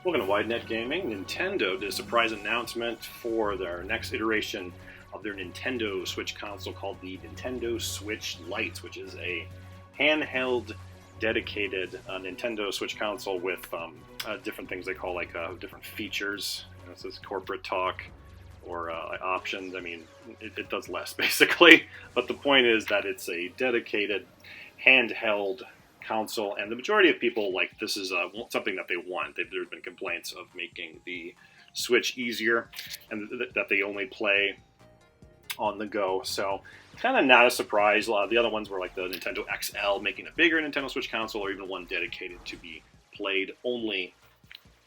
Welcome to WideNet Gaming. Nintendo did a surprise announcement for their next iteration of their Nintendo Switch console called the Nintendo Switch Lite, which is a handheld, dedicated Nintendo Switch console with different things they call different features. It says corporate talk or options. I mean, it does less basically, but the point is that it's a dedicated handheld console, and the majority of people, this is something that they want. There's been complaints of making the Switch easier and that they only play on the go, so kind of not a surprise. A lot of the other ones were like the Nintendo XL, making a bigger Nintendo Switch console, or even one dedicated to be played only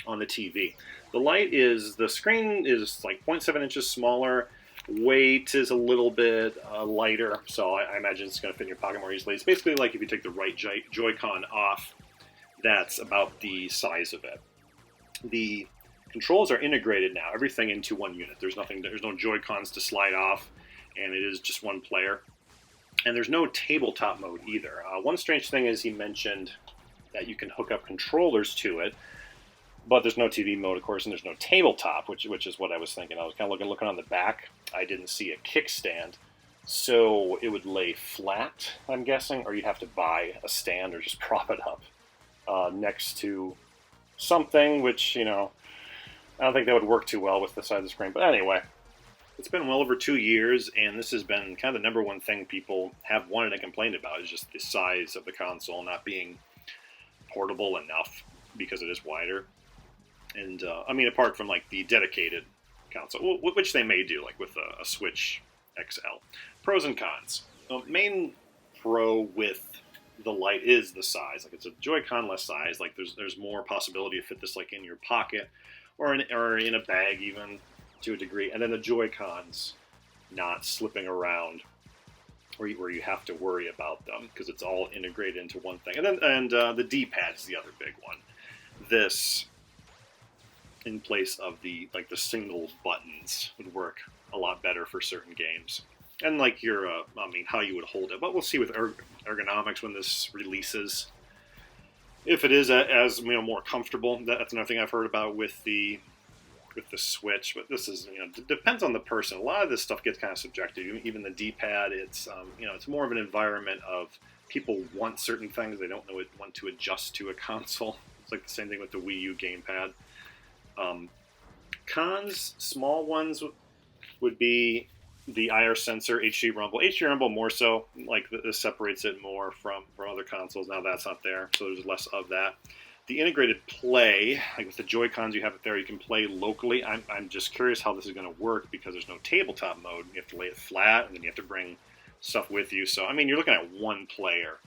on the TV. The Lite the screen is like 0.7 inches smaller, weight is a little bit lighter, so I imagine it's going to fit in your pocket more easily. It's basically like if you take the right Joy-Con off, that's about the size of it. The controls are integrated now, everything into one unit. There's no Joy-Cons to slide off, and it is just one player. And there's no tabletop mode either. One strange thing is he mentioned that you can hook up controllers to it, but there's no TV mode, of course, and there's no tabletop, which is what I was thinking. I was kind of looking on the back. I didn't see a kickstand, so it would lay flat, I'm guessing, or you'd have to buy a stand or just prop it up next to something, which, I don't think that would work too well with the side of the screen. But anyway, it's been well over 2 years, and this has been kind of the number one thing people have wanted and complained about, is just the size of the console not being portable enough because it is wider. And, apart from, the dedicated console, which they may do, with a Switch XL. Pros and cons. The main pro with the Lite is the size. It's a Joy-Con less size. There's more possibility to fit this, in your pocket or in a bag, even, to a degree. And then the Joy-Cons not slipping around where you have to worry about them, because it's all integrated into one thing. And the D-pad is the other big one. This, in place of the single buttons, would work a lot better for certain games. And how you would hold it. But we'll see with ergonomics when this releases, if it is as more comfortable. That's another thing I've heard about with the Switch. But this is depends on the person. A lot of this stuff gets kind of subjective. Even the D-pad, it's it's more of an environment of people want certain things. They don't want to adjust to a console. It's like the same thing with the Wii U gamepad. Cons, small ones, would be the IR sensor, HD rumble. HD rumble more so, this separates it more from other consoles. Now that's not there, so there's less of that. The integrated play, with the Joy-Cons you have it there, you can play locally. I'm just curious how this is going to work, because there's no tabletop mode. You have to lay it flat, and then you have to bring stuff with you. So, you're looking at one player,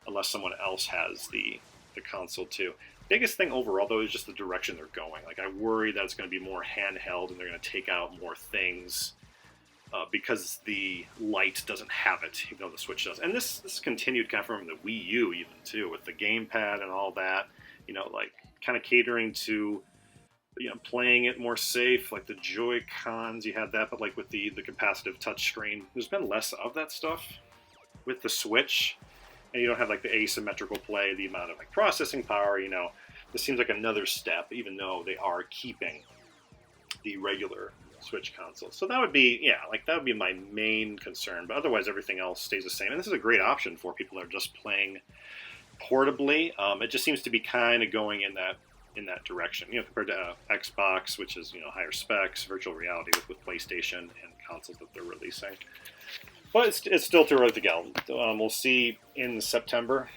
unless someone else has the console too. Biggest thing overall, though, is just the direction they're going. I worry that it's going to be more handheld, and they're going to take out more things because the Lite doesn't have it, even though the Switch does. And this continued kind of from the Wii U even too, with the gamepad and all that. Kind of catering to playing it more safe. The Joy-Cons, you had that, but with the capacitive touchscreen, there's been less of that stuff with the Switch. And you don't have the asymmetrical play, the amount of processing power. This seems like another step, even though they are keeping the regular Switch console. So that would be, that would be my main concern. But otherwise, everything else stays the same. And this is a great option for people that are just playing portably. It just seems to be kind of going in that direction. Compared to Xbox, which is higher specs, virtual reality with PlayStation and consoles that they're releasing. But it's still too early to go. We'll see in September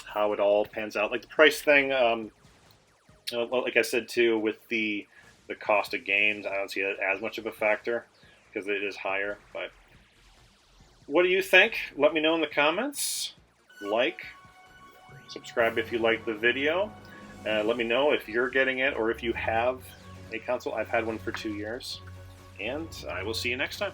how it all pans out. The price thing, like I said too, with the cost of games, I don't see it as much of a factor because it is higher. But what do you think? Let me know in the comments. Subscribe if you like the video. Let me know if you're getting it or if you have a console. I've had one for 2 years. And I will see you next time.